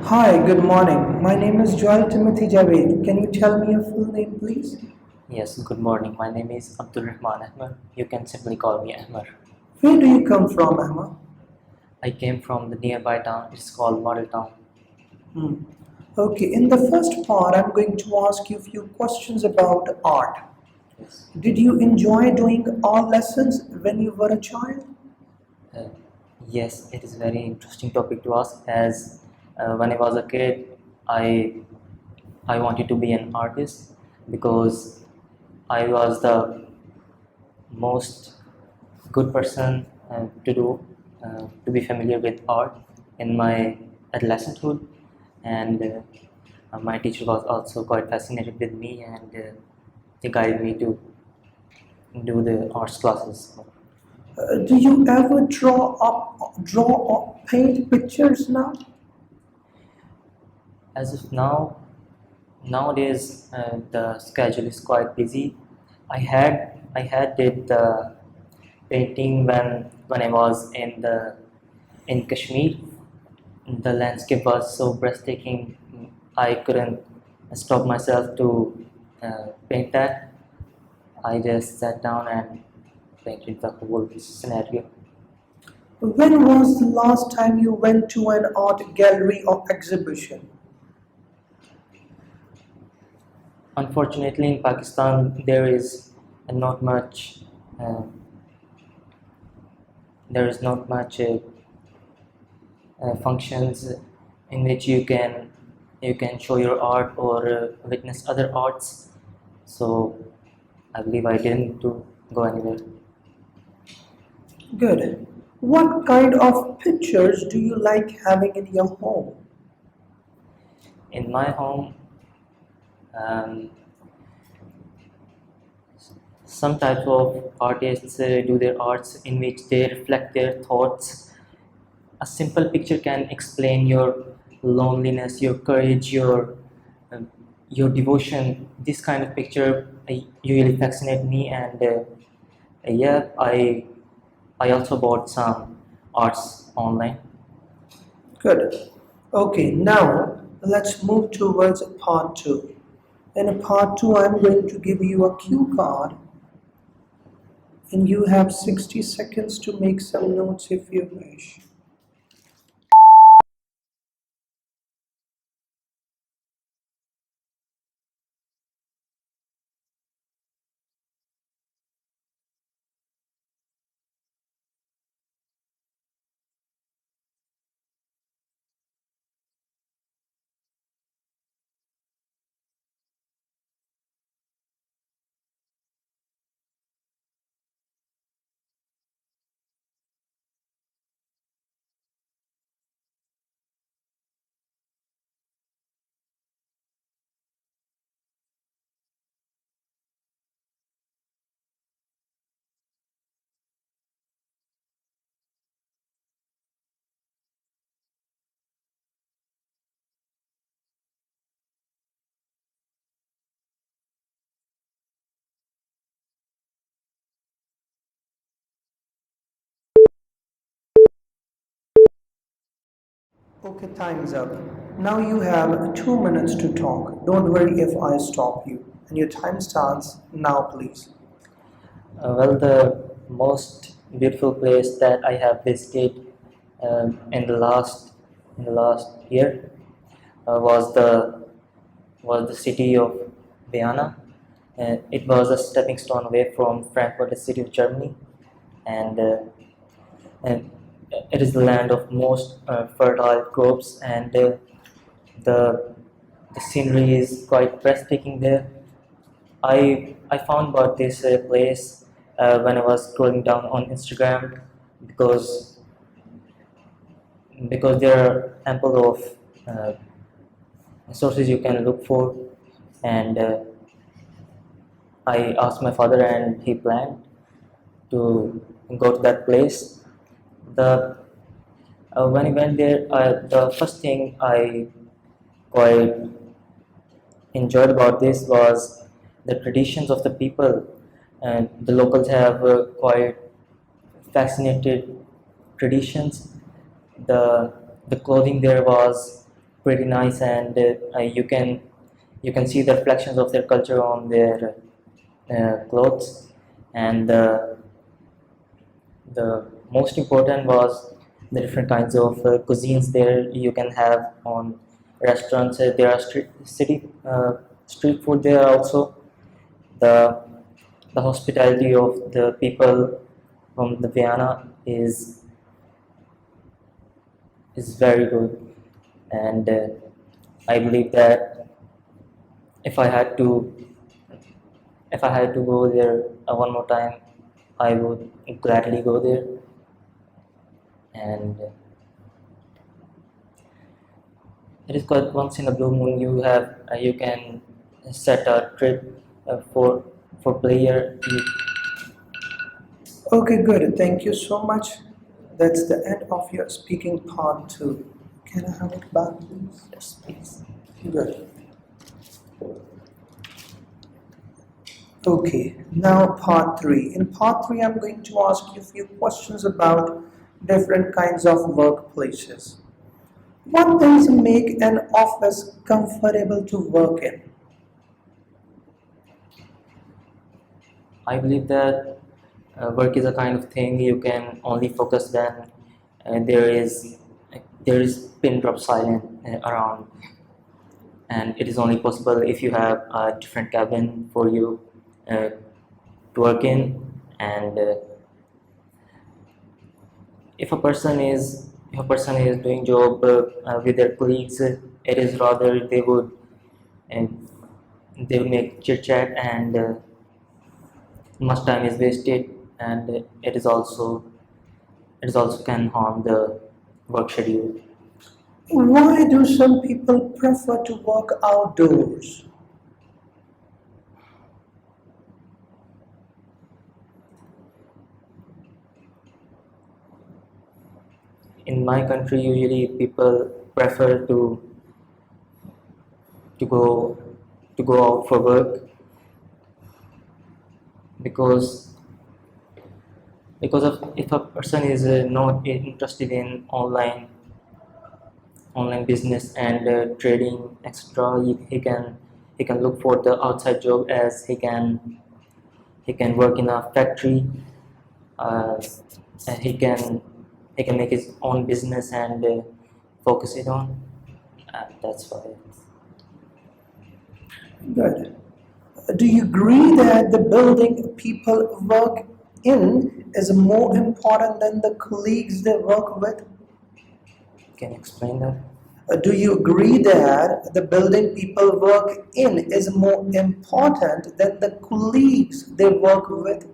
Hi, good morning. My name is Joel Timothy Javed. Can you tell me your full name, please? Yes, good morning. My name is Abdul Rahman Ahmad. You can simply call me Ahmad. Where do you come from, Emma? I came from the nearby town. It's called Model Town. Hmm. Okay, in the first part, I'm going to ask you a few questions about art. Yes. Did you enjoy doing art lessons when you were a child? Uh, yes, it is very interesting topic to ask. As when I was a kid, I I wanted to be an artist because I was the most good person to be familiar with art in my adolescenthood, and my teacher was also quite fascinated with me, and they guided me to do the arts classes. Do you ever draw or paint pictures now? As of now, nowadays the schedule is quite busy. I had did the painting when I was in Kashmir. The landscape was so breathtaking. I couldn't stop myself to paint that. I just sat down and painted the whole scenario. When was the last time you went to an art gallery or exhibition? Unfortunately, in Pakistan, not much. Uh, there is not much functions in which you can show your art or witness other arts. So I believe I didn't go anywhere. Good. What kind of pictures do you like having in your home? In my home, um, some type of artists do their arts in which they reflect their thoughts. A simple picture can explain your loneliness, your courage, um, your devotion. This kind of picture usually fascinate me, and yeah, I also bought some arts online. Good. Okay, now let's move towards part two. In part two, I'm going to give you a cue card, and you have 60 seconds to make some notes if you wish. Okay, time's up. Now you have 2 minutes to talk. Don't worry if I stop you. And your time starts now, please. Well, the most beautiful place that I have visited in the last year was the city of Vienna. It was a stepping stone away from Frankfurt, the city of Germany, and and it is the land of most fertile crops, and the the scenery is quite breathtaking there. I found about this place when I was scrolling down on Instagram because there are ample of uh, sources you can look for, and I asked my father and he planned to go to that place. The When I went there, the first thing I quite enjoyed about this was the traditions of the people, and the locals have quite fascinated traditions. The the clothing there was pretty nice, and you can see the reflections of their culture on their clothes. And the most important was the different kinds of cuisines there you can have on restaurants. There are street food there also. The the hospitality of the people from the Vienna is very good, and I believe that if I had to if I had to go there one more time, I would gladly go there. And it is quite once in a blue moon you can set a trip for player. Okay, good. Thank you so much. That's the end of your speaking part 2. Can I have it back, please? Yes, please. Good. Okay, now part 3. In part 3, I'm going to ask you a few questions about different kinds of workplaces. What things make an office comfortable to work in? I believe that work is a kind of thing you can only focus when there is pin drop silence around, and it is only possible if you have a different cabin for you to work in. And if a person is doing job with their colleagues, it is rather uh, they would make chit chat, and much time is wasted, and it is also can harm the work schedule. Why do some people prefer to work outdoors? In my country, usually people prefer to go to go out for work because of if a person is not interested in online business and trading extra, he can look for the outside job, as he can work in a factory, uh, and he can make his own business and focus it on, and that's why. Good. Do you agree that the building people work in is more important than the colleagues they work with? Can you explain that? Do you agree that the building people work in is more important than the colleagues they work with?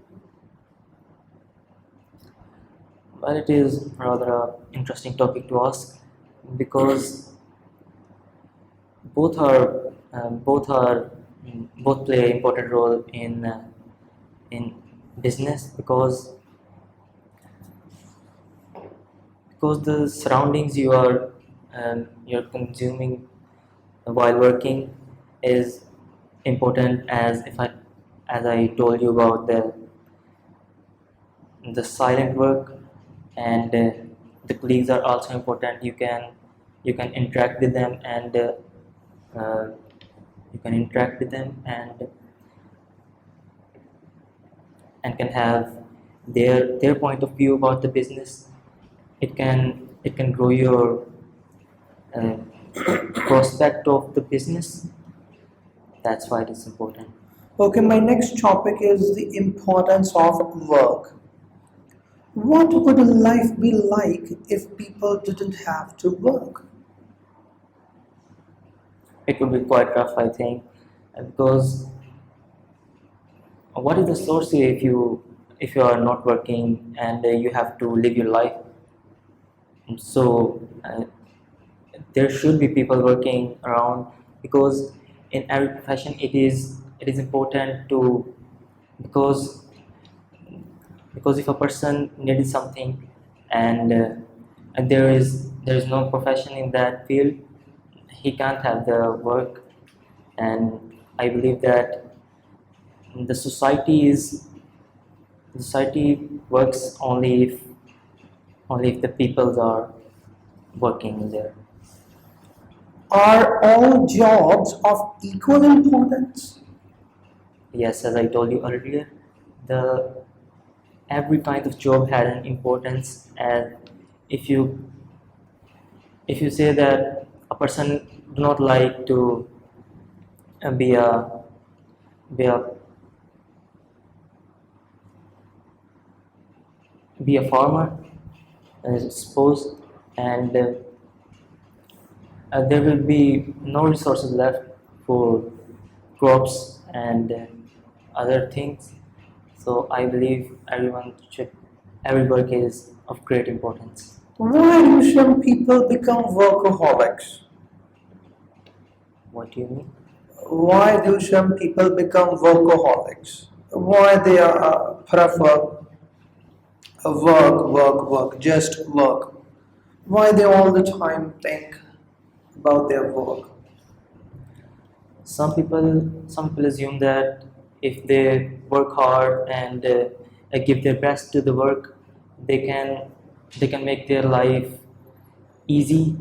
Well, it is rather a interesting topic to ask because both are both play an important role in business because the surroundings you're consuming while working is important, as I told you about the silent work, and the colleagues are also important. You can interact with them, and uh, you can interact with them and can have their point of view about the business. It can grow your uh, prospect of the business. That's why it is important. Okay, my next topic is the importance of work. What would life be like if people didn't have to work? It would be quite rough, I think, because what is the source if you are not working and you have to live your life? So there should be people working around, because in every profession it is important to, because if a person needs something, and there is no profession in that field, he can't have the work. And I believe that the society works only if the peoples are working there. Are all jobs of equal importance? Yes, as I told you earlier, the every kind of job had an importance, and if you if you say that a person do not like to be be a be a farmer, suppose, and there will be no resources left for crops and other things. So I believe every work is of great importance. Why do some people become workaholics? What do you mean? Why do some people become workaholics? Why they prefer work, just work? Why they all the time think about their work? Some people assume that if they work hard and give their best to the work, they can they can make their life easy.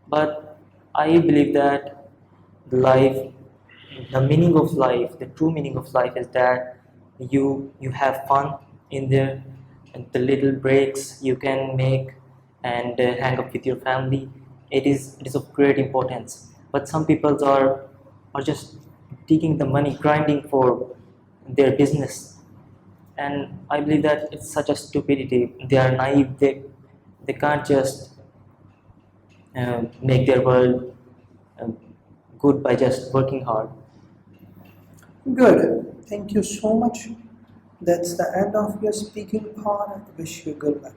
But I believe that life, the meaning of life, the true meaning of life is that you have fun in there, and the little breaks you can make and hang up with your family. It is of great importance. But some people are just taking the money, grinding for their business, and I believe that it's such a stupidity. They are naive. They can't just make their world uh, good by just working hard. Good. Thank you so much. That's the end of your speaking part. I wish you good luck.